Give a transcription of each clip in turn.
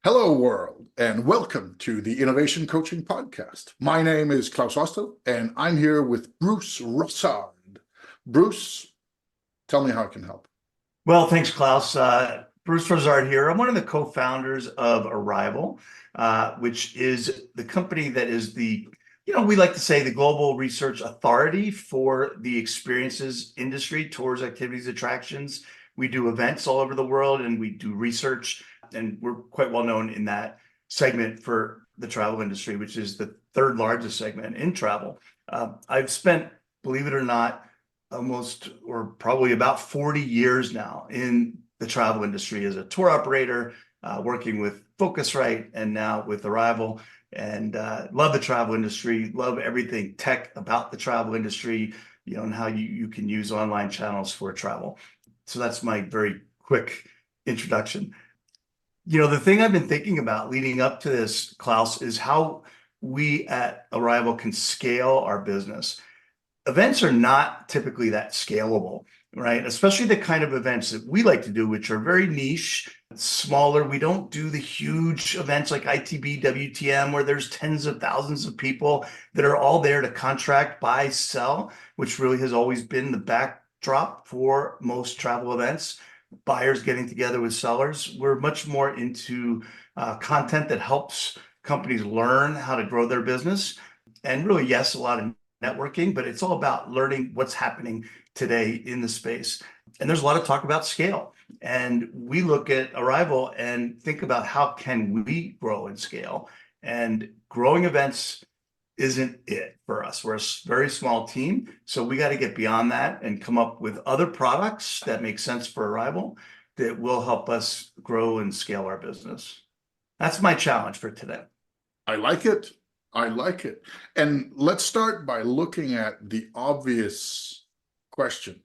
Hello, world, and welcome to the Innovation Coaching Podcast. My name is Klaus Oster, and I'm here with Bruce Rosard. Bruce, tell me how I can help. Well, thanks, Klaus. Bruce Rosard here. I'm one of the co-founders of Arrival, which is the company that is we like to say the global research authority for the experiences industry, tours, activities, attractions. We do events all over the world and we do research, and we're quite well known in that segment for the travel industry, which is the third largest segment in travel. I've spent, believe it or not, almost or probably about 40 years now in the travel industry as a tour operator, working with Focusrite and now with Arrival. And love the travel industry, love everything tech about the travel industry, and how you can use online channels for travel. So that's my very quick introduction. The thing I've been thinking about leading up to this, Klaus, is how we at Arrival can scale our business. Events are not typically that scalable, right? Especially the kind of events that we like to do, which are very niche, smaller. We don't do the huge events like ITB, WTM, where there's tens of thousands of people that are all there to contract, buy, sell, which really has always been the backdrop for most travel events. Buyers getting together with sellers. We're much more into content that helps companies learn how to grow their business. And really, yes, a lot of networking, but it's all about learning what's happening today in the space. And there's a lot of talk about scale. And we look at Arrival and think about how can we grow and scale. And growing events isn't it for us. We're a very small team. So we got to get beyond that and come up with other products that make sense for Arrival that will help us grow and scale our business. That's my challenge for today. I like it. I like it. And let's start by looking at the obvious question.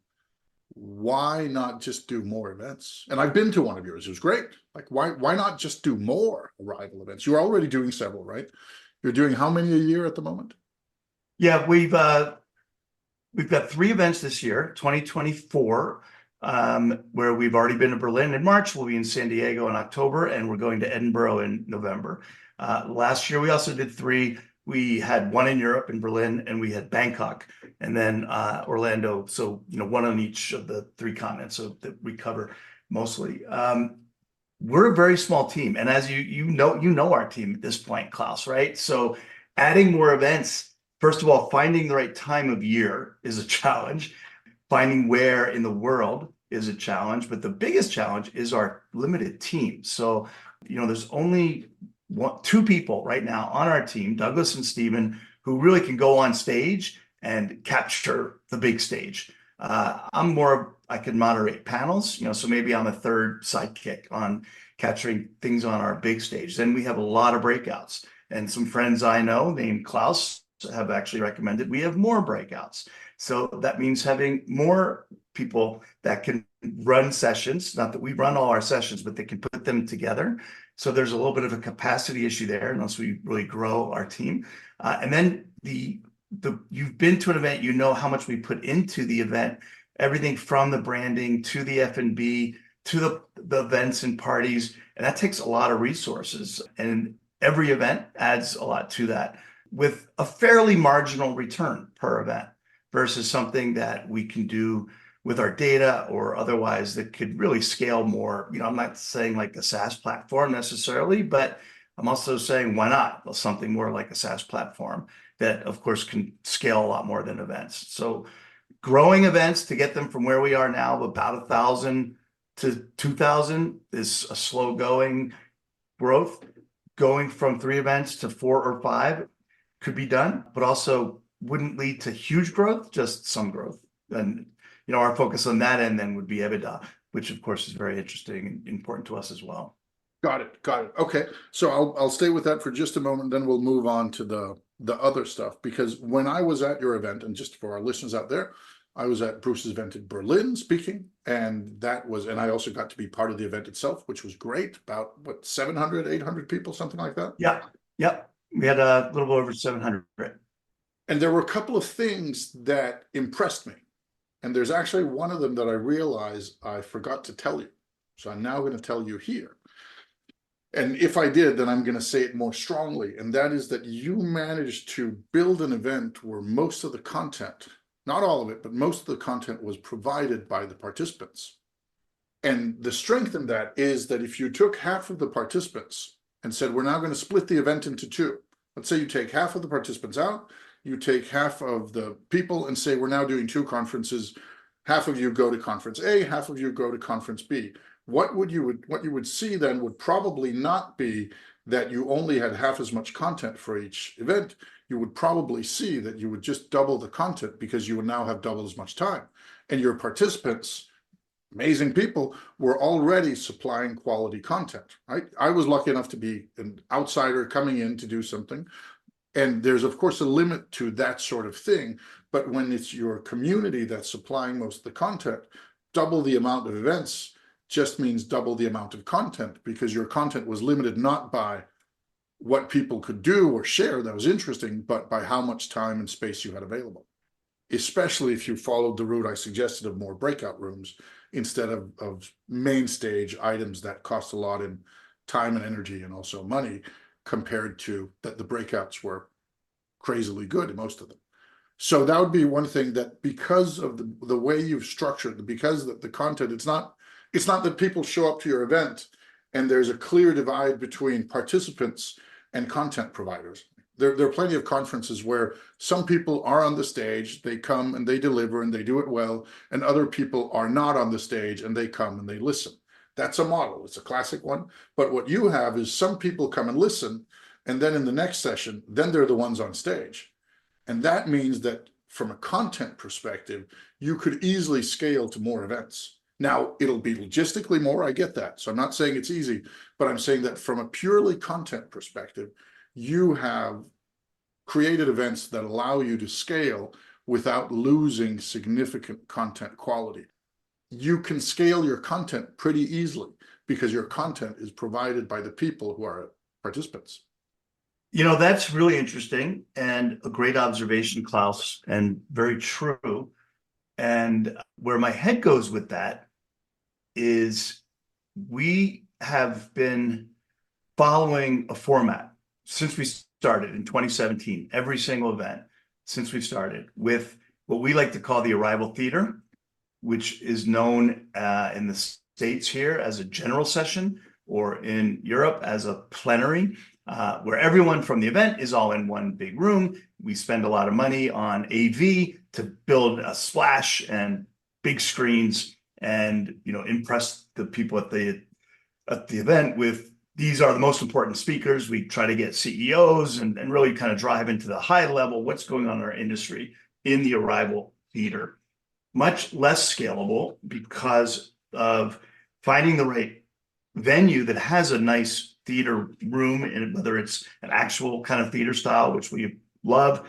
Why not just do more events? And I've been to one of yours. It was great. Like, why not just do more Arrival events? You're already doing several, right? You're doing how many a year at the moment? Yeah, we've got three events this year, 2024, where we've already been to Berlin in March. We'll be in San Diego in October, and we're going to Edinburgh in November. Last year, we also did three. We had one in Europe in Berlin, and we had Bangkok, and then Orlando. So, one on each of the three continents, so that we cover mostly. We're a very small team, and as you know our team at this point, Klaus, right? So, adding more events. First of all, finding the right time of year is a challenge. Finding where in the world is a challenge, but the biggest challenge is our limited team. So, there's only two people right now on our team, Douglas and Stephen, who really can go on stage and capture the big stage. I can moderate panels, so maybe I'm a third sidekick on capturing things on our big stage. Then we have a lot of breakouts, and some friends I know named Klaus have actually recommended we have more breakouts. So that means having more people that can run sessions, not that we run all our sessions, but they can put them together. So there's a little bit of a capacity issue there unless we really grow our team. And then you've been to an event, you know how much we put into the event, everything from the branding to the F&B to the events and parties. And that takes a lot of resources. And every event adds a lot to that, with a fairly marginal return per event versus something that we can do with our data or otherwise that could really scale more. I'm not saying like a SaaS platform necessarily, but I'm also saying why not something more like a SaaS platform that, of course, can scale a lot more than events. So growing events to get them from where we are now, about 1,000 to 2,000, is a slow going growth. Going from 3 events to 4 or 5 could be done, but also wouldn't lead to huge growth, just some growth. And our focus on that end then would be EBITDA, which of course is very interesting and important to us as well. Got it. Got it. Okay. So I'll stay with that for just a moment, then we'll move on to the other stuff. Because when I was at your event, and just for our listeners out there, I was at Bruce's event in Berlin speaking, and I also got to be part of the event itself, which was great. About 700, 800 people, something like that. Yeah. Yep. We had a little over 700. And there were a couple of things that impressed me. And there's actually one of them that I realized I forgot to tell you. So I'm now going to tell you here. And if I did, then I'm going to say it more strongly. And that is that you managed to build an event where most of the content, not all of it, but most of the content was provided by the participants. And the strength in that is that if you took half of the participants and said, we're now going to split the event into two. Let's say you take half of the participants out, you take half of the people and say, we're now doing two conferences. Half of you go to conference A, half of you go to conference B. What you would see then would probably not be that you only had half as much content for each event. You would probably see that you would just double the content because you would now have double as much time. And your participants, amazing people, were already supplying quality content, right? I was lucky enough to be an outsider coming in to do something. And there's, of course, a limit to that sort of thing. But when it's your community that's supplying most of the content, double the amount of events just means double the amount of content, because your content was limited not by what people could do or share that was interesting, but by how much time and space you had available. Especially if you followed the route I suggested of more breakout rooms instead of main stage items that cost a lot in time and energy and also money, compared to that the breakouts were crazily good in most of them. So that would be one thing, that because of the way you've structured, because the content, it's not that people show up to your event and there's a clear divide between participants and content providers. There are plenty of conferences where some people are on the stage, they come and they deliver and they do it well, and other people are not on the stage and they come and they listen. That's a model. It's a classic one. But what you have is some people come and listen, and then in the next session, then they're the ones on stage. And that means that from a content perspective, you could easily scale to more events. Now, it'll be logistically more, I get that. So I'm not saying it's easy, but I'm saying that from a purely content perspective, you have created events that allow you to scale without losing significant content quality. You can scale your content pretty easily because your content is provided by the people who are participants. You know, that's really interesting and a great observation, Klaus, and very true. And where my head goes with that is we have been following a format since we started in 2017, every single event since we started, with what we like to call the arrival theater, which is known in the States here as a general session, or in Europe as a plenary, where everyone from the event is all in one big room. We spend a lot of money on AV to build a splash and big screens, and impress the people at the event with, these are the most important speakers. We try to get CEOs and really kind of drive into the high level, what's going on in our industry in the arrival theater. Much less scalable because of finding the right venue that has a nice theater room, and whether it's an actual kind of theater style, which we love,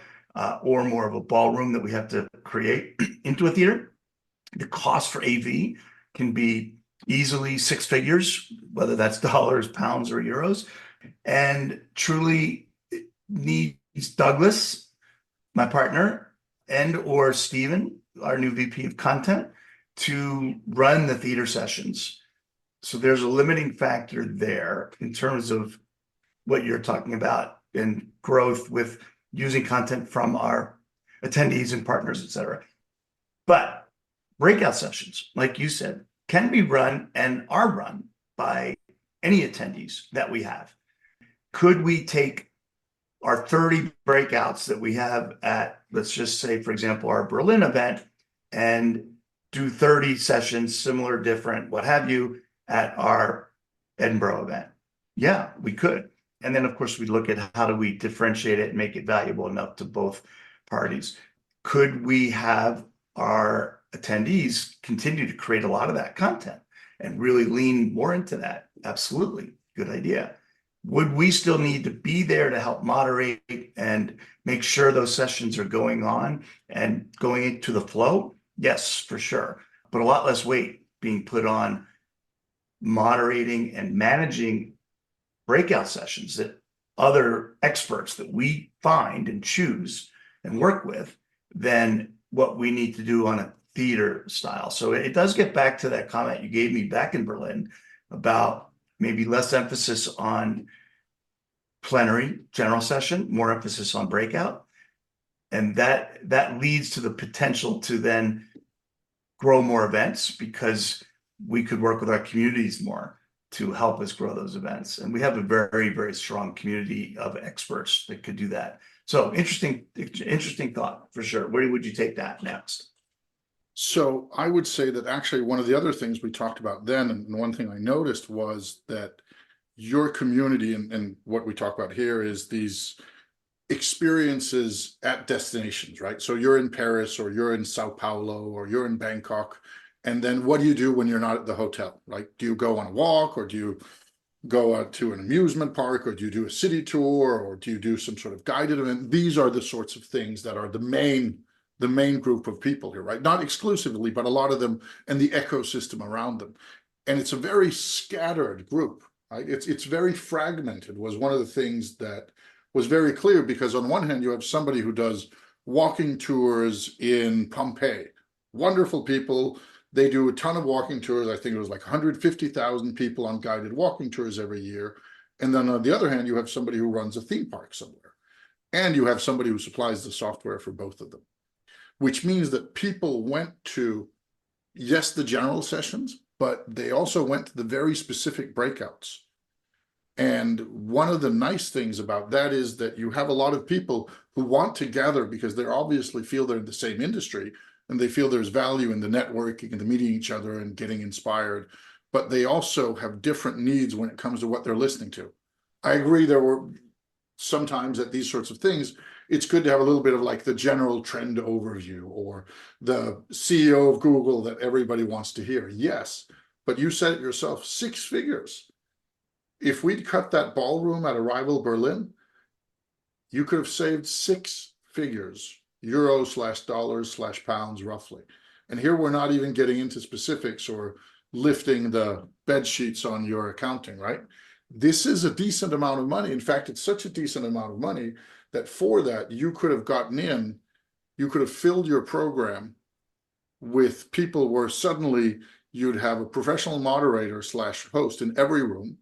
or more of a ballroom that we have to create into a theater. The cost for AV can be easily six figures, whether that's dollars, pounds, or euros, and truly needs Douglas, my partner, and or Stephen, our new VP of content, to run the theater sessions. So there's a limiting factor there in terms of what you're talking about and growth with using content from our attendees and partners, et cetera. But breakout sessions, like you said, can be run and are run by any attendees that we have. Could we take our 30 breakouts that we have at, let's just say, for example, our Berlin event, and do 30 sessions, similar, different, what have you, at our Edinburgh event? Yeah, we could. And then, of course, we look at how do we differentiate it and make it valuable enough to both parties. Could we have our attendees continue to create a lot of that content and really lean more into that? Absolutely. Good idea. Would we still need to be there to help moderate and make sure those sessions are going on and going into the flow? Yes, for sure. But a lot less weight being put on moderating and managing breakout sessions that other experts that we find and choose and work with than what we need to do on a theater style. So it does get back to that comment you gave me back in Berlin about maybe less emphasis on plenary general session, more emphasis on breakout. And that leads to the potential to then grow more events, because we could work with our communities more to help us grow those events. And we have a very, very strong community of experts that could do that. So interesting thought for sure. Where would you take that next? So I would say that actually one of the other things we talked about then, and one thing I noticed was that your community and what we talk about here is these experiences at destinations, right? So you're in Paris, or you're in Sao Paulo, or you're in Bangkok. And then what do you do when you're not at the hotel, right? Do you go on a walk, or do you go out to an amusement park, or do you do a city tour, or do you do some sort of guided event? These are the sorts of things that are the main group of people here, right? Not exclusively, but a lot of them, and the ecosystem around them. And it's a very scattered group, right? It's very fragmented, was one of the things that was very clear, because on one hand, you have somebody who does walking tours in Pompeii, wonderful people. They do a ton of walking tours. I think it was like 150,000 people on guided walking tours every year. And then on the other hand, you have somebody who runs a theme park somewhere. And you have somebody who supplies the software for both of them, which means that people went to, yes, the general sessions, but they also went to the very specific breakouts. And one of the nice things about that is that you have a lot of people who want to gather because they obviously feel they're in the same industry, and they feel there's value in the networking and the meeting each other and getting inspired, but they also have different needs when it comes to what they're listening to. I agree, there were sometimes at these sorts of things, it's good to have a little bit of like the general trend overview, or the CEO of Google that everybody wants to hear. Yes, but you said it yourself, 6 figures. If we'd cut that ballroom at Arrival Berlin, you could have saved 6 figures, euros/dollars/pounds roughly. And here we're not even getting into specifics or lifting the bed sheets on your accounting, right? This is a decent amount of money. In fact, it's such a decent amount of money that for that, you could have gotten in, you could have filled your program with people where suddenly you'd have a professional moderator/host in every room.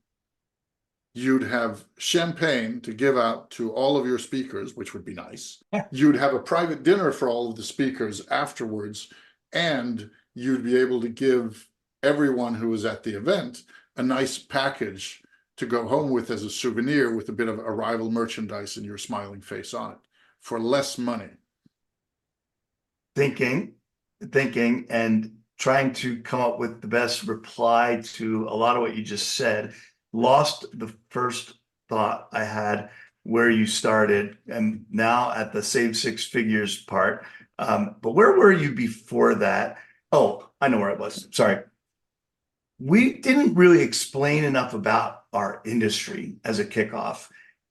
You'd have champagne to give out to all of your speakers, which would be nice. You'd have a private dinner for all of the speakers afterwards, and you'd be able to give everyone who was at the event a nice package to go home with as a souvenir, with a bit of Arrival merchandise and your smiling face on it, for less money. Thinking, and trying to come up with the best reply to a lot of what you just said. Lost the first thought I had where you started, and now at the save 6 figures part. But where were you before that? Oh, I know where I was. Sorry. We didn't really explain enough about our industry as a kickoff.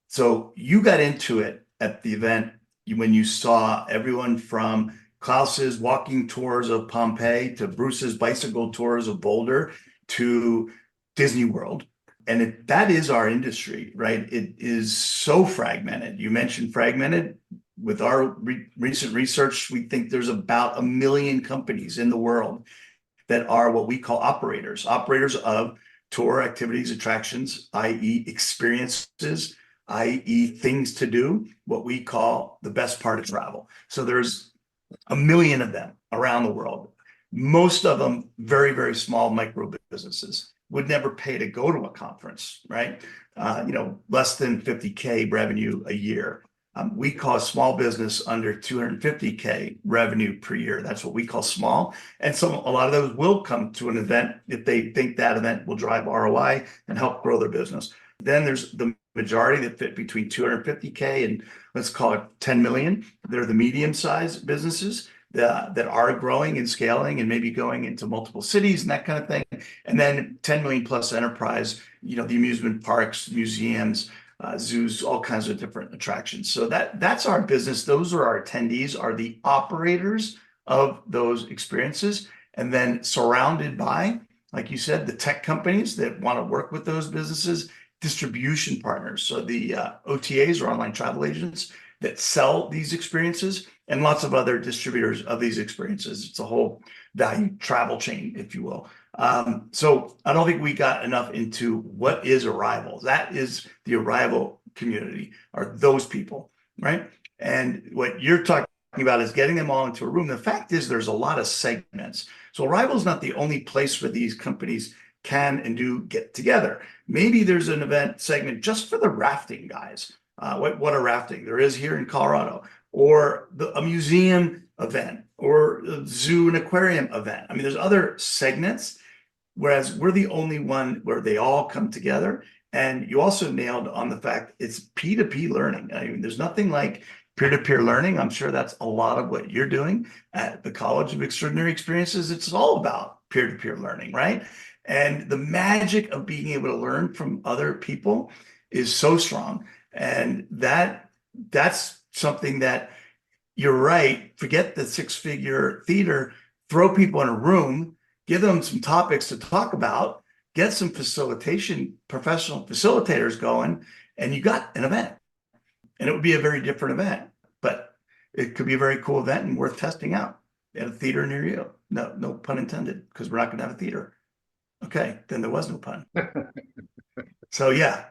So you got into it at the event when you saw everyone from Klaus's walking tours of Pompeii to Bruce's bicycle tours of Boulder to Disney World. And that is our industry, right? It is so fragmented. You mentioned fragmented. With our recent research, we think there's about 1 million companies in the world that are what we call operators of tour activities, attractions, i.e. experiences, i.e. things to do, what we call the best part of travel. So there's 1 million of them around the world. Most of them very, very small micro businesses. Would never pay to go to a conference, right? Less than 50K revenue a year. We call small business under 250K revenue per year. That's what we call small. And so a lot of those will come to an event if they think that event will drive ROI and help grow their business. Then there's the majority that fit between 250K and let's call it 10 million. They're the medium-sized businesses that are growing and scaling and maybe going into multiple cities and that kind of thing. And then 10 million plus enterprise, the amusement parks, museums, zoos, all kinds of different attractions. So that's our business. Those are our attendees, are the operators of those experiences. And then surrounded by, like you said, the tech companies that want to work with those businesses, distribution partners. So the OTAs or online travel agents that sell these experiences, and lots of other distributors of these experiences. It's a whole value travel chain, if you will. So I don't think we got enough into what is Arrival. That is the Arrival community, are those people, right? And what you're talking about is getting them all into a room. The fact is, there's a lot of segments. So Arrival is not the only place where these companies can and do get together. Maybe there's an event segment just for the rafting guys. What a rafting there is here in Colorado, or a museum event, or a zoo and aquarium event. I mean, there's other segments, whereas we're the only one where they all come together. And you also nailed on the fact it's P2P learning. I mean, there's nothing like peer-to-peer learning. I'm sure that's a lot of what you're doing at the College of Extraordinary Experiences. It's all about peer-to-peer learning, right? And the magic of being able to learn from other people is so strong. And that's something that, you're right, forget the six-figure theater, throw people in a room, give them some topics to talk about, get some facilitation, professional facilitators going, and you got an event. And it would be a very different event, but it could be a very cool event and worth testing out at a theater near you. No pun intended, because we're not going to have a theater. Okay, then there was no pun. So yeah,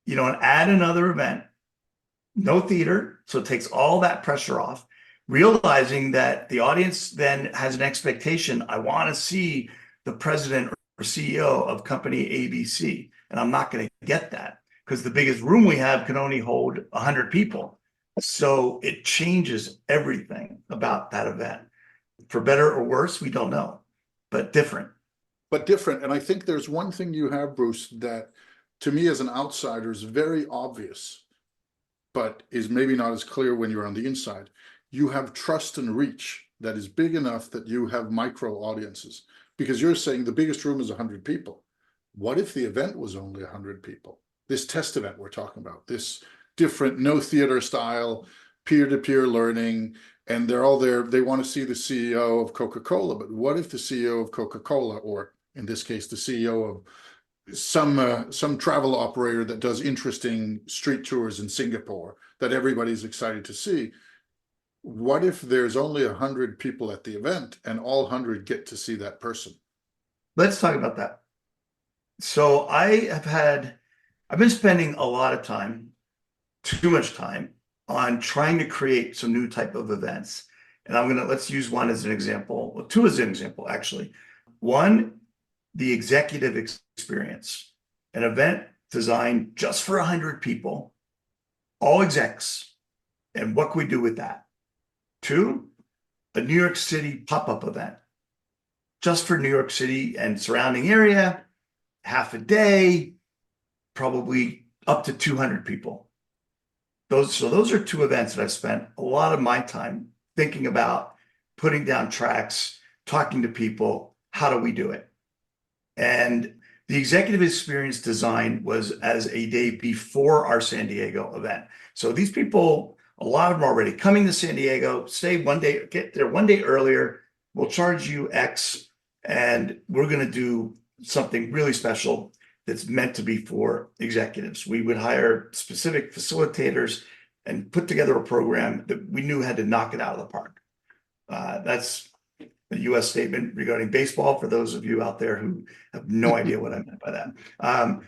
and add another event, no theater, so it takes all that pressure off, realizing that the audience then has an expectation. I want to see the president or CEO of company ABC, and I'm not going to get that because the biggest room we have can only hold 100 people. So it changes everything about that event. For better or worse, we don't know, but different. And I think there's one thing you have, Bruce, that to me as an outsider is very obvious, but is maybe not as clear when you're on the inside. You have trust and reach that is big enough that you have micro audiences, because you're saying the biggest room is 100 people. What if the event was only 100 people? This test event we're talking about, this different, no theater style, peer-to-peer learning, and they're all there. They want to see the CEO of Coca-Cola, but what if the CEO of Coca-Cola, or in this case, the CEO of some travel operator that does interesting street tours in Singapore that everybody's excited to see? What if there's only 100 people at the event and all 100 get to see that person? Let's talk about that. So I've been spending a lot of time, too much time, on trying to create some new type of events. And let's use one as an example, well, two as an example, actually. One, the executive experience, an event designed just for 100 people, all execs. And what can we do with that? Two, a New York City pop-up event, just for New York City and surrounding area, half a day, probably up to 200 people. Those are two events that I've spent a lot of my time thinking about, putting down tracks, talking to people. How do we do it? And the executive experience design was as a day before our San Diego event. So these people, a lot of them are already coming to San Diego, stay one day, get there one day earlier. We'll charge you X, and we're going to do something really special that's meant to be for executives. We would hire specific facilitators and put together a program that we knew had to knock it out of the park. That's a U.S. statement regarding baseball for those of you out there who have no idea what I meant by that.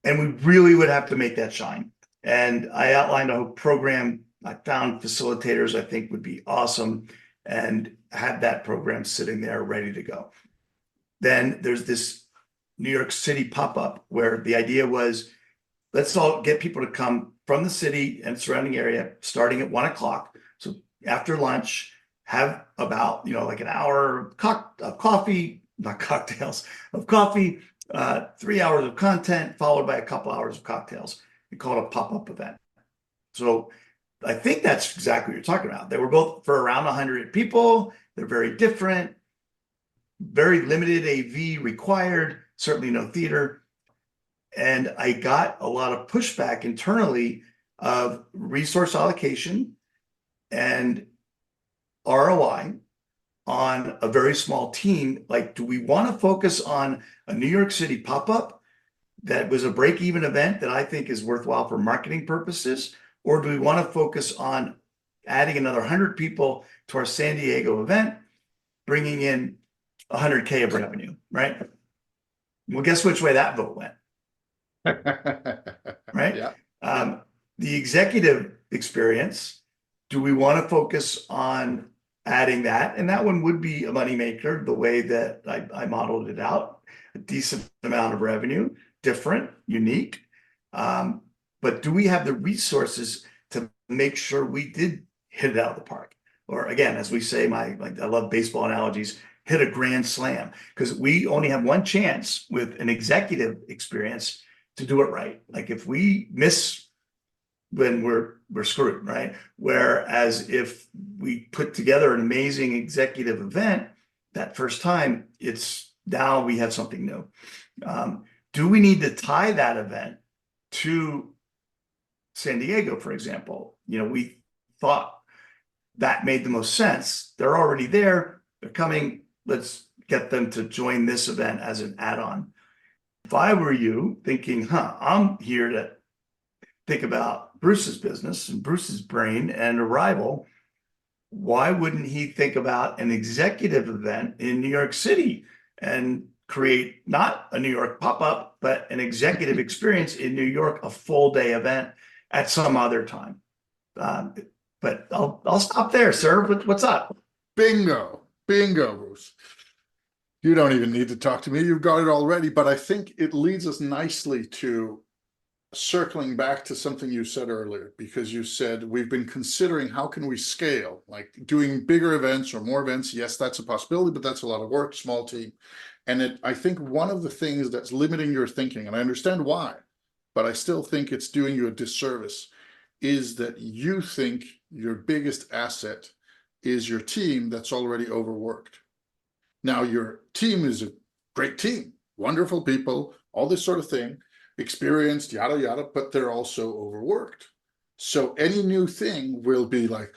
And we really would have to make that shine. And I outlined a whole program. I found facilitators I think would be awesome, and had that program sitting there ready to go. Then there's this New York City pop-up where the idea was, let's all get people to come from the city and surrounding area starting at 1 o'clock. So after lunch, have about, like an hour of coffee, not cocktails, of coffee, 3 hours of content, followed by a couple hours of cocktails. We call it a pop-up event. So I think that's exactly what you're talking about. They were both for around 100 people. They're very different, very limited AV required, certainly no theater. And I got a lot of pushback internally of resource allocation and ROI on a very small team. Like, do we want to focus on a New York City pop-up that was a break-even event that I think is worthwhile for marketing purposes? Or do we want to focus on adding another 100 people to our San Diego event, bringing in 100K of revenue, right? Well, guess which way that vote went, right? Yeah. The executive experience, do we want to focus on adding that? And that one would be a moneymaker, the way that I modeled it out. A decent amount of revenue, different, unique. But do we have the resources to make sure we did hit it out of the park? Or again, as we say, I love baseball analogies, hit a grand slam, because we only have one chance with an executive experience to do it right. Like if we miss, when we're screwed, right? Whereas if we put together an amazing executive event that first time, it's now we have something new. Do we need to tie that event to San Diego, for example? We thought that made the most sense. They're already there. They're coming. Let's get them to join this event as an add-on. If I were you thinking, I'm here to think about Bruce's business and Bruce's brain and Arrival, why wouldn't he think about an executive event in New York City and create not a New York pop-up, but an executive experience in New York, a full day event at some other time? But I'll stop there, sir. What's up? Bingo, Bruce. You don't even need to talk to me. You've got it already. But I think it leads us nicely to circling back to something you said earlier, because you said we've been considering how can we scale, like doing bigger events or more events. Yes, that's a possibility, but that's a lot of work, small team. And I think one of the things that's limiting your thinking, and I understand why, but I still think it's doing you a disservice, is that you think your biggest asset is your team that's already overworked. Now, your team is a great team, wonderful people, all this sort of thing, experienced, yada, yada, but they're also overworked. So any new thing will be like,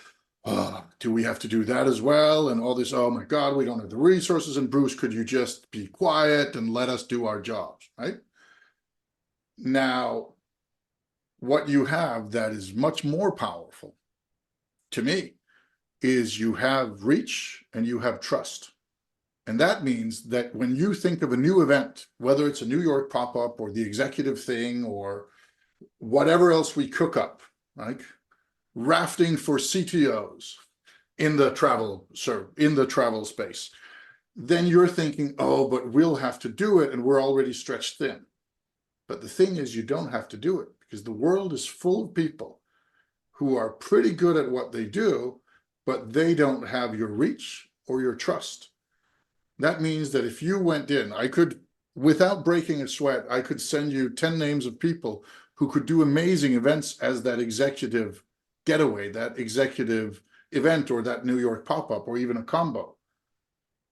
do we have to do that as well? And all this, oh my God, we don't have the resources. And Bruce, could you just be quiet and let us do our jobs, right? Now, what you have that is much more powerful to me is you have reach and you have trust. And that means that when you think of a new event, whether it's a New York pop-up or the executive thing or whatever else we cook up, like rafting for CTOs in the travel space, then you're thinking, oh, but we'll have to do it and we're already stretched thin. But the thing is, you don't have to do it, because the world is full of people who are pretty good at what they do, but they don't have your reach or your trust. That means that if you went in, I could, without breaking a sweat, I could send you 10 names of people who could do amazing events as that executive getaway, that executive event, or that New York pop-up, or even a combo.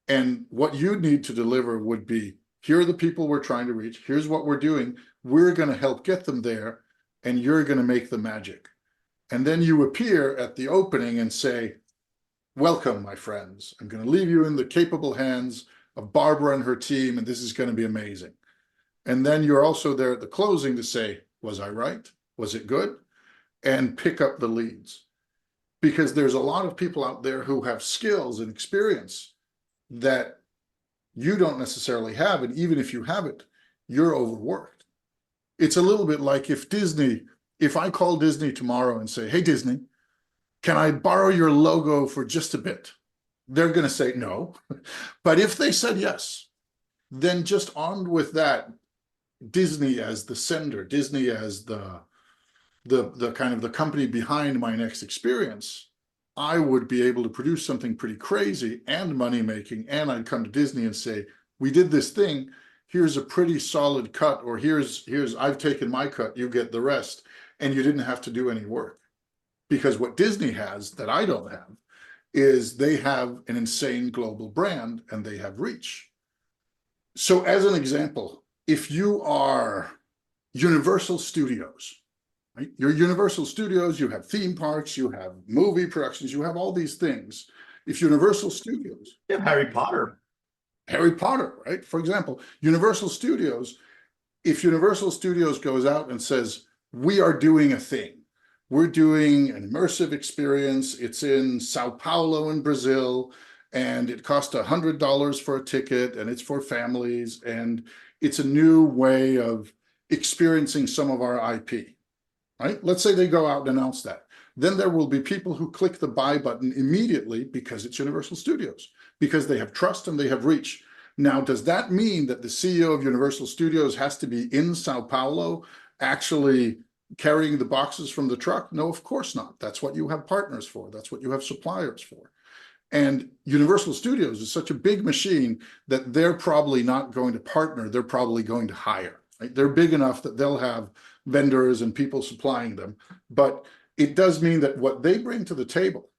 And what you need to deliver would be, here are the people we're trying to reach. Here's what we're doing. We're going to help get them there, and you're going to make the magic. And then you appear at the opening and say, welcome, my friends. I'm going to leave you in the capable hands of Barbara and her team, and this is going to be amazing. And then you're also there at the closing to say, was I right? Was it good? And pick up the leads. Because there's a lot of people out there who have skills and experience that you don't necessarily have. And even if you have it, you're overworked. It's a little bit like if I call Disney tomorrow and say, hey, Disney, can I borrow your logo for just a bit? They're going to say no. But if they said yes, then just armed with that, Disney as the sender, Disney as the kind of the company behind my next experience, I would be able to produce something pretty crazy and money-making. And I'd come to Disney and say, we did this thing. Here's a pretty solid cut, or here's I've taken my cut, you get the rest. And you didn't have to do any work. Because what Disney has that I don't have is they have an insane global brand and they have reach. So as an example, if you are Universal Studios, right? You're Universal Studios, you have theme parks, you have movie productions, you have all these things. If Universal Studios, You have Harry Potter, right? For example, Universal Studios, if Universal Studios goes out and says, we are doing a thing, we're doing an immersive experience. It's in Sao Paulo in Brazil, and it costs $100 for a ticket, and it's for families, and it's a new way of experiencing some of our IP, right? Let's say they go out and announce that. Then there will be people who click the buy button immediately because it's Universal Studios, because they have trust and they have reach. Now, does that mean that the CEO of Universal Studios has to be in Sao Paulo actually carrying the boxes from the truck? No, of course not. That's what you have partners for. That's what you have suppliers for. And Universal Studios is such a big machine that they're probably not going to partner. They're probably going to hire. Right? They're big enough that they'll have vendors and people supplying them. But it does mean that what they bring to the table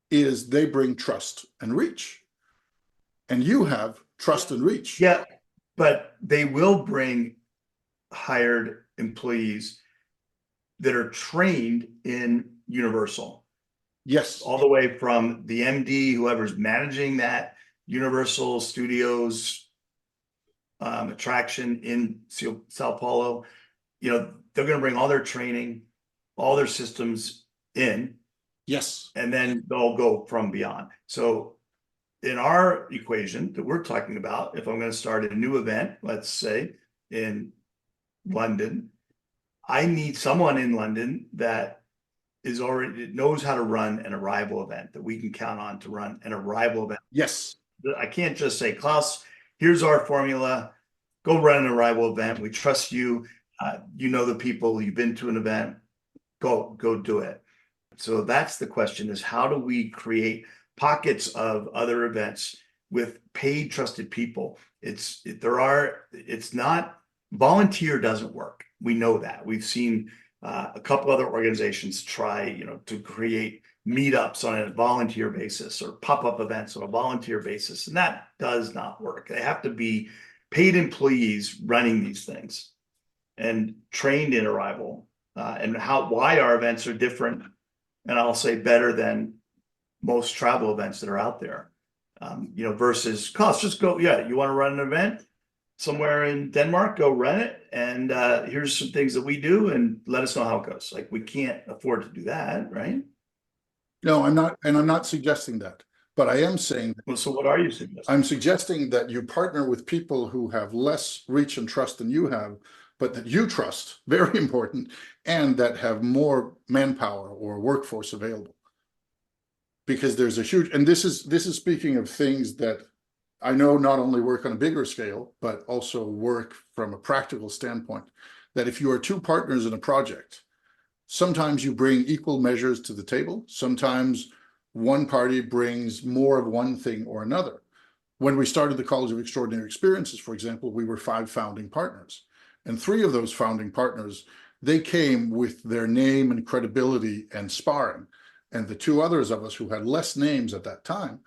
is they bring trust and reach. And you have trust and reach. Yeah, but they will bring hired employees that are trained in Universal. Yes. All the way from the MD, whoever's managing that Universal Studios attraction in Sao Paulo. You know, they're going to bring all their training, all their systems in. Yes. And then they'll go from beyond. So in our equation that we're talking about, if I'm going to start a new event, let's say in London, I need someone in London that is already knows how to run an arrival event, that we can count on to run an arrival event. Yes. I can't just say, Klaus, here's our formula. Go run an arrival event. We trust you. You know the people. You've been to an event. Go do it. So that's the question: is how do we create pockets of other events with paid, trusted people? It's not volunteer doesn't work. We know that. We've seen a couple other organizations try, to create meetups on a volunteer basis or pop-up events on a volunteer basis, and that does not work. They have to be paid employees running these things and trained in arrival, and why our events are different, and I'll say better than most travel events that are out there. Versus cost. Just go. Yeah, you want to run an event somewhere in Denmark, go rent it, and here's some things that we do, and let us know how it goes. Like, we can't afford to do that, right? No, I'm not, and I'm not suggesting that, but I am saying. Well, so what are you suggesting? I'm suggesting that you partner with people who have less reach and trust than you have, but that you trust, very important, and that have more manpower or workforce available. Because there's a huge, and this is speaking of things that I know not only work on a bigger scale, but also work from a practical standpoint, that if you are two partners in a project, sometimes you bring equal measures to the table. Sometimes one party brings more of one thing or another. When we started the College of Extraordinary Experiences, for example, we were 5 founding partners. And 3 of those founding partners, they came with their name and credibility and sparring. And the 2 others of us who had less names at that time,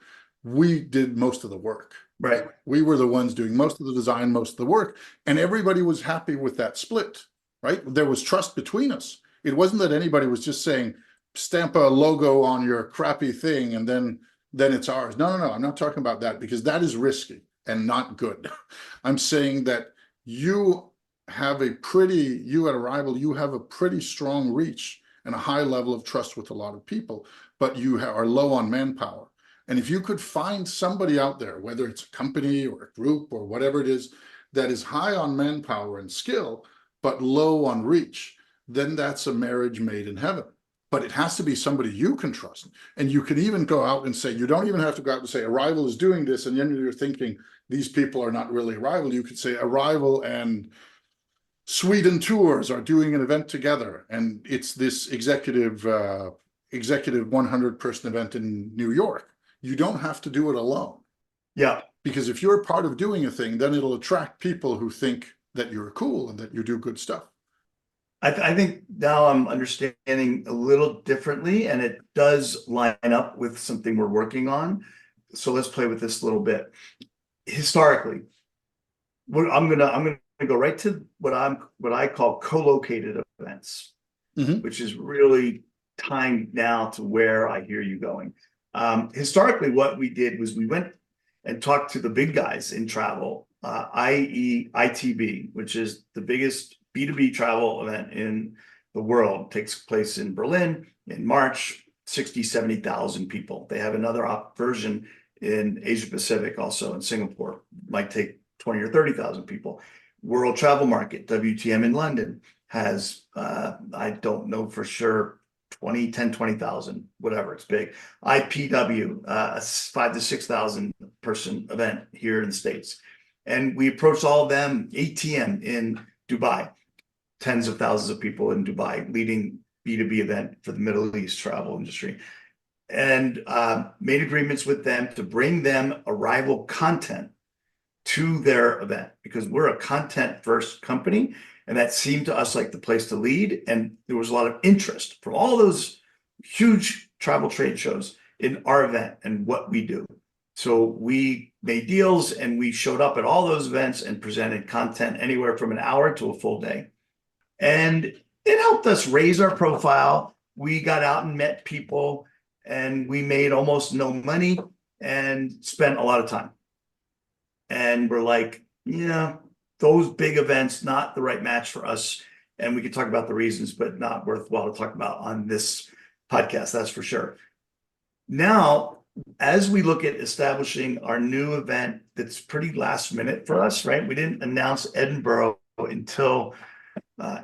we did most of the work. Right. We were the ones doing most of the design, most of the work, and everybody was happy with that split, right? There was trust between us. It wasn't that anybody was just saying, stamp a logo on your crappy thing and then it's ours. No, I'm not talking about that, because that is risky and not good. I'm saying that you at Arrival, you have a pretty strong reach and a high level of trust with a lot of people, but you are low on manpower. And if you could find somebody out there, whether it's a company or a group or whatever it is, that is high on manpower and skill, but low on reach, then that's a marriage made in heaven. But it has to be somebody you can trust. And you can even go out and say, you don't even have to go out and say, Arrival is doing this, and then you're thinking, these people are not really Arrival. You could say, Arrival and Sweden Tours are doing an event together, and it's this executive 100-person event in New York. You don't have to do it alone. Yeah. Because if you're part of doing a thing, then it'll attract people who think that you're cool and that you do good stuff. I think now I'm understanding a little differently, and it does line up with something we're working on. So let's play with this a little bit. Historically, I'm gonna go right to what I call co-located events, which is really tying now to where I hear you going. Historically, what we did was we went and talked to the big guys in travel, i.e. ITB, which is the biggest B2B travel event in the world. It takes place in Berlin in March, 60, 70,000 people. They have another version in Asia Pacific, also in Singapore, might take 20 or 30,000 people. World Travel Market, WTM in London, has, I don't know for sure, 20,000, whatever, it's big. IPW, a 5,000 to 6,000 person event here in the States. And we approached all of them. ATM in Dubai, tens of thousands of people in Dubai, leading B2B event for the Middle East travel industry. And made agreements with them to bring them arrival content to their event, because we're a content first company, and that seemed to us like the place to lead. And there was a lot of interest from all those huge travel trade shows in our event and what we do. So we made deals and we showed up at all those events and presented content anywhere from an hour to a full day. And it helped us raise our profile. We got out and met people, and we made almost no money and spent a lot of time. And we're like, yeah, those big events, not the right match for us. And we could talk about the reasons, but not worthwhile to talk about on this podcast, that's for sure. Now, as we look at establishing our new event, that's pretty last minute for us, right? We didn't announce Edinburgh until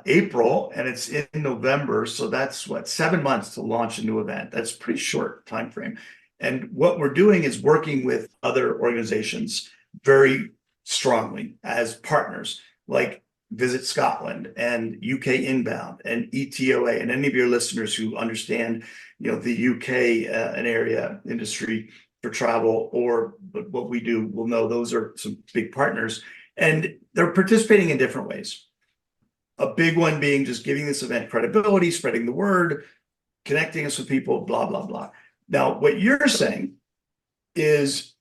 April, and it's in November. So that's what, 7 months to launch a new event. That's a pretty short time frame. And what we're doing is working with other organizations very strongly as partners, like Visit Scotland and UK Inbound and ETOA, and any of your listeners who understand, the UK an area industry for travel, or what we do, will know those are some big partners, and they're participating in different ways. A big one being just giving this event credibility, spreading the word, connecting us with people, blah, blah, blah. Now, what you're saying is,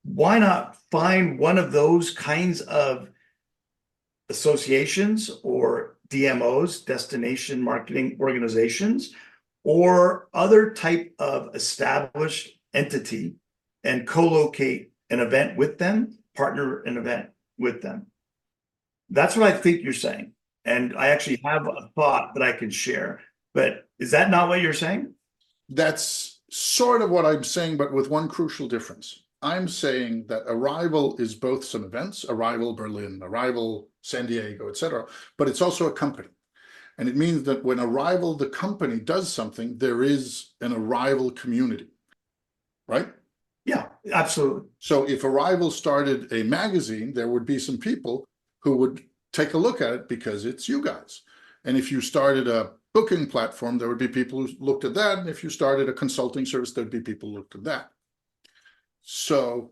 why not find one of those kinds of associations or DMOs, destination marketing organizations, or other type of established entity, and co-locate an event with them, partner an event with them? That's what I think you're saying. And I actually have a thought that I can share, but is that not what you're saying? That's sort of what I'm saying, but with one crucial difference. I'm saying that Arrival is both some events, Arrival Berlin, Arrival San Diego, etc., but it's also a company. And it means that when Arrival, the company, does something, there is an Arrival community, right? Yeah, absolutely. So if Arrival started a magazine, there would be some people who would take a look at it because it's you guys. And if you started a booking platform, there would be people who looked at that. And if you started a consulting service, there'd be people who looked at that. So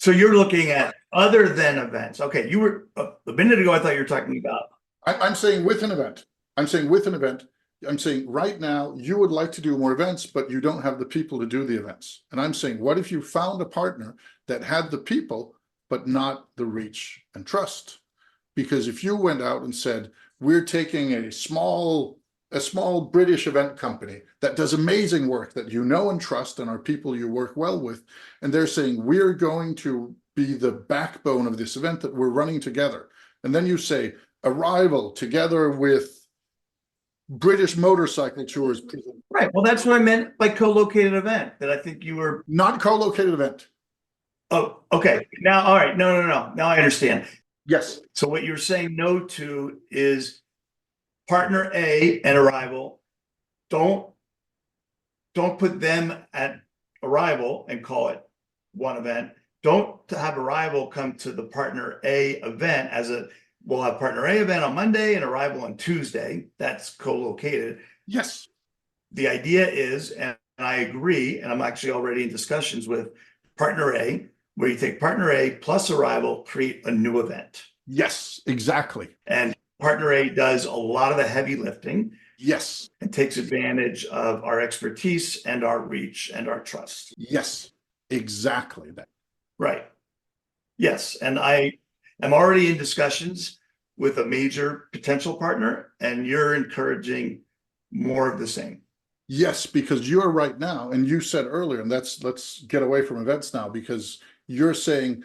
you're looking at other than events. Okay, you were a minute ago, I thought you were talking about. I'm saying with an event. I'm saying right now you would like to do more events, but you don't have the people to do the events. And I'm saying, what if you found a partner that had the people, but not the reach and trust? Because if you went out and said, we're taking a small British event company that does amazing work that you know and trust and are people you work well with, and they're saying, we're going to be the backbone of this event that we're running together. And then you say, Arrival together with British Motorcycle Tours. Right. Well, that's what I meant by co-located event, that I think you were. Not co-located event. Oh, okay. Now, all right. No. Now I understand. Yes. So what you're saying no to is partner A and Arrival. Don't put them at Arrival and call it one event. Don't have Arrival come to the partner A event we'll have partner A event on Monday and Arrival on Tuesday. That's co-located. Yes. The idea is, and I agree, and I'm actually already in discussions with partner A, where you take partner A plus Arrival, create a new event. Yes, exactly. And partner A does a lot of the heavy lifting. Yes. And takes advantage of our expertise and our reach and our trust. Yes, exactly that. Right. Yes. And I am already in discussions with a major potential partner, and you're encouraging more of the same. Yes, because you're right now, and you said earlier, and let's get away from events now, because you're saying,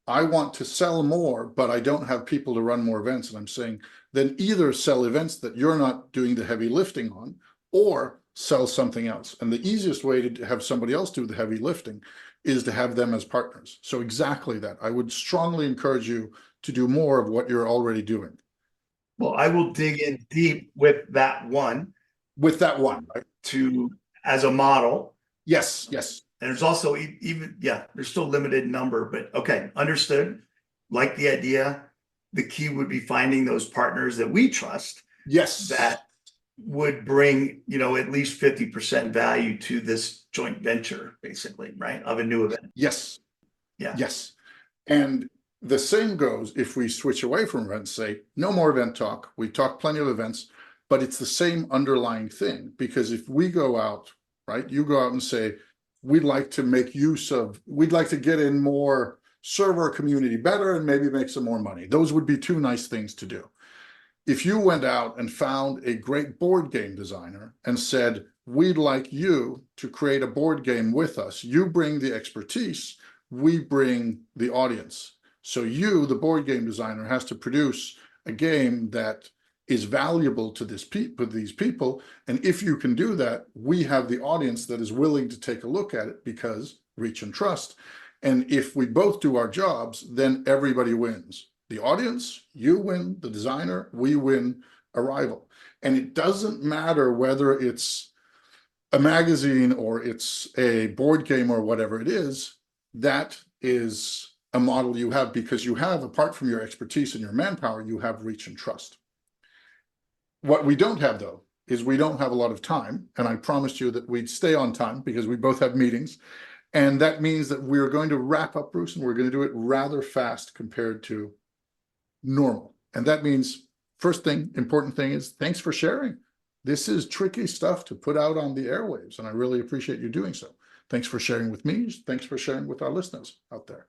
I want to sell more, but I don't have people to run more events. And I'm saying, then either sell events that you're not doing the heavy lifting on, or sell something else. And the easiest way to have somebody else do the heavy lifting is to have them as partners. So exactly that. I would strongly encourage you to do more of what you're already doing. Well, I will dig in deep with that one With that one, right? to as a model. Yes, yes. And there's also even, yeah, there's still limited number, but okay, understood. Like the idea. The key would be finding those partners that we trust Yes. that would bring, at least 50% value to this joint venture, basically, right? Of a new event. Yes. Yeah. Yes. And the same goes if we switch away from events, say, no more event talk. We talk plenty of events, but it's the same underlying thing. Because if we go out, right, you go out and say, we'd like to get in more, serve our community better, and maybe make some more money. Those would be two nice things to do. If you went out and found a great board game designer and said, we'd like you to create a board game with us, you bring the expertise, we bring the audience. So you, the board game designer, has to produce a game that is valuable to these people. And if you can do that, we have the audience that is willing to take a look at it because reach and trust. And if we both do our jobs, then everybody wins. The audience, you win, the designer, we win, Arrival. And it doesn't matter whether it's a magazine or it's a board game or whatever it is, that is a model you have because you have, apart from your expertise and your manpower, you have reach and trust. What we don't have, though, is we don't have a lot of time. And I promised you that we'd stay on time because we both have meetings. And that means that we're going to wrap up, Bruce, and we're going to do it rather fast compared to normal. And that means, first thing, important thing is thanks for sharing. This is tricky stuff to put out on the airwaves, and I really appreciate you doing so. Thanks for sharing with me. Thanks for sharing with our listeners out there.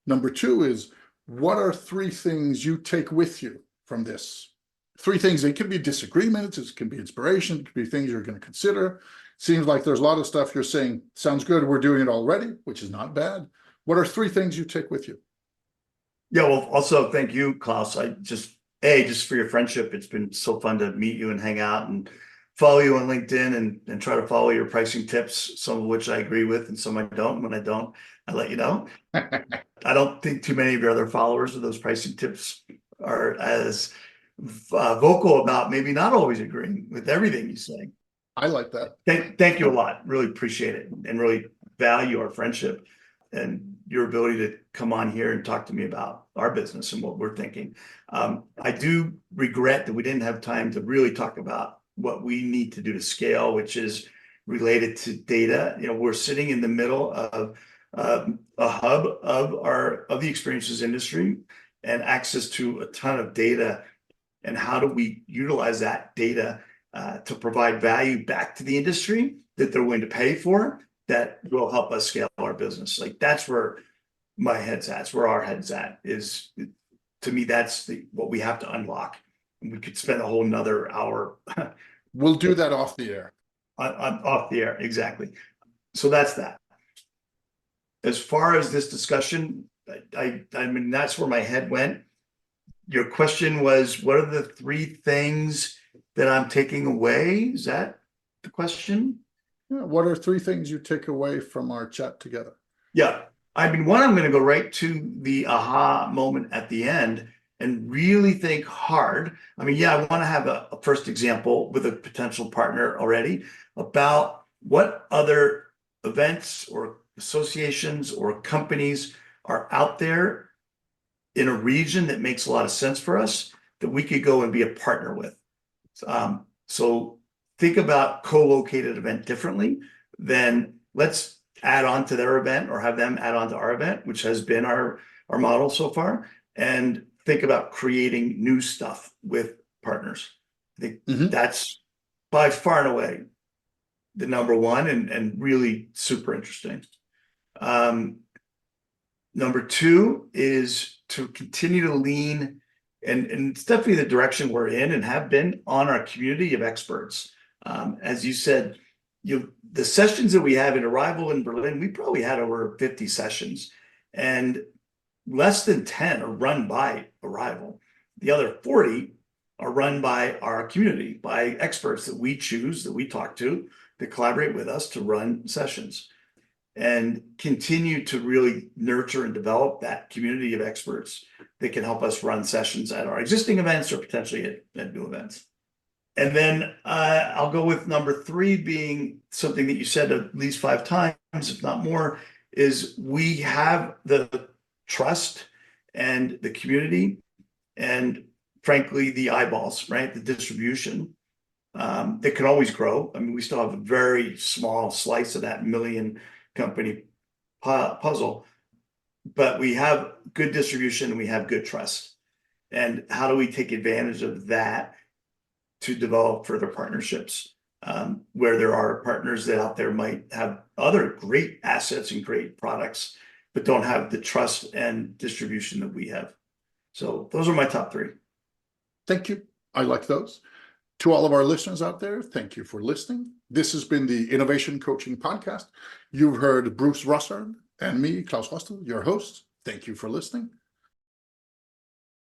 Number two is, what are 3 things you take with you from this? 3 things. It can be disagreements, it can be inspiration, it can be things you're going to consider. Seems like there's a lot of stuff you're saying, sounds good, we're doing it already, which is not bad. What are 3 things you take with you? Yeah, well, also thank you, Klaus. Just for your friendship. It's been so fun to meet you and hang out and follow you on LinkedIn and try to follow your pricing tips, some of which I agree with and some I don't. When I don't, I let you know. I don't think too many of your other followers of those pricing tips are as vocal about maybe not always agreeing with everything you say. I like that. Thank you a lot. Really appreciate it and really value our friendship and your ability to come on here and talk to me about our business and what we're thinking. I do regret that we didn't have time to really talk about what we need to do to scale, which is related to data. We're sitting in the middle of a hub of the experiences industry and access to a ton of data. And how do we utilize that data to provide value back to the industry that they're willing to pay for, that will help us scale our business? Like, that's where my head's at. It's where our head's at. Is, to me, that's what we have to unlock. And we could spend a whole nother hour. We'll do that off the air. Off the air, exactly. So that's that. As far as this discussion, I mean, that's where my head went. Your question was, what are the 3 things that I'm taking away? Is that the question? Yeah, what are 3 things you take away from our chat together? Yeah. I mean, one, I'm going to go right to the aha moment at the end and really think hard. I mean, yeah, I want to have a first example with a potential partner already about what other events or associations or companies are out there in a region that makes a lot of sense for us that we could go and be a partner with. So think about co-located event differently. Then let's add on to their event or have them add on to our event, which has been our model so far, and think about creating new stuff with partners. I think that's by far and away the number one and really super interesting. Number 2 is to continue to lean, and it's definitely the direction we're in and have been, on our community of experts. As you said, the sessions that we have in Arrival in Berlin, we probably had over 50 sessions, and less than 10 are run by Arrival. The other 40 are run by our community, by experts that we choose, that we talk to, that collaborate with us to run sessions, and continue to really nurture and develop that community of experts that can help us run sessions at our existing events or potentially at new events. And then I'll go with number 3 being something that you said at least 5 times, if not more, is we have the trust and the community and frankly, the eyeballs, right? The distribution that can always grow. I mean, we still have a very small slice of that million company puzzle, but we have good distribution and we have good trust. And how do we take advantage of that to develop further partnerships where there are partners that out there might have other great assets and great products, but don't have the trust and distribution that we have. So those are my top 3. Thank you. I like those. To all of our listeners out there, thank you for listening. This has been the Innovation Coaching Podcast. You've heard Bruce Rosard and me, Klaus Hostel, your host. Thank you for listening.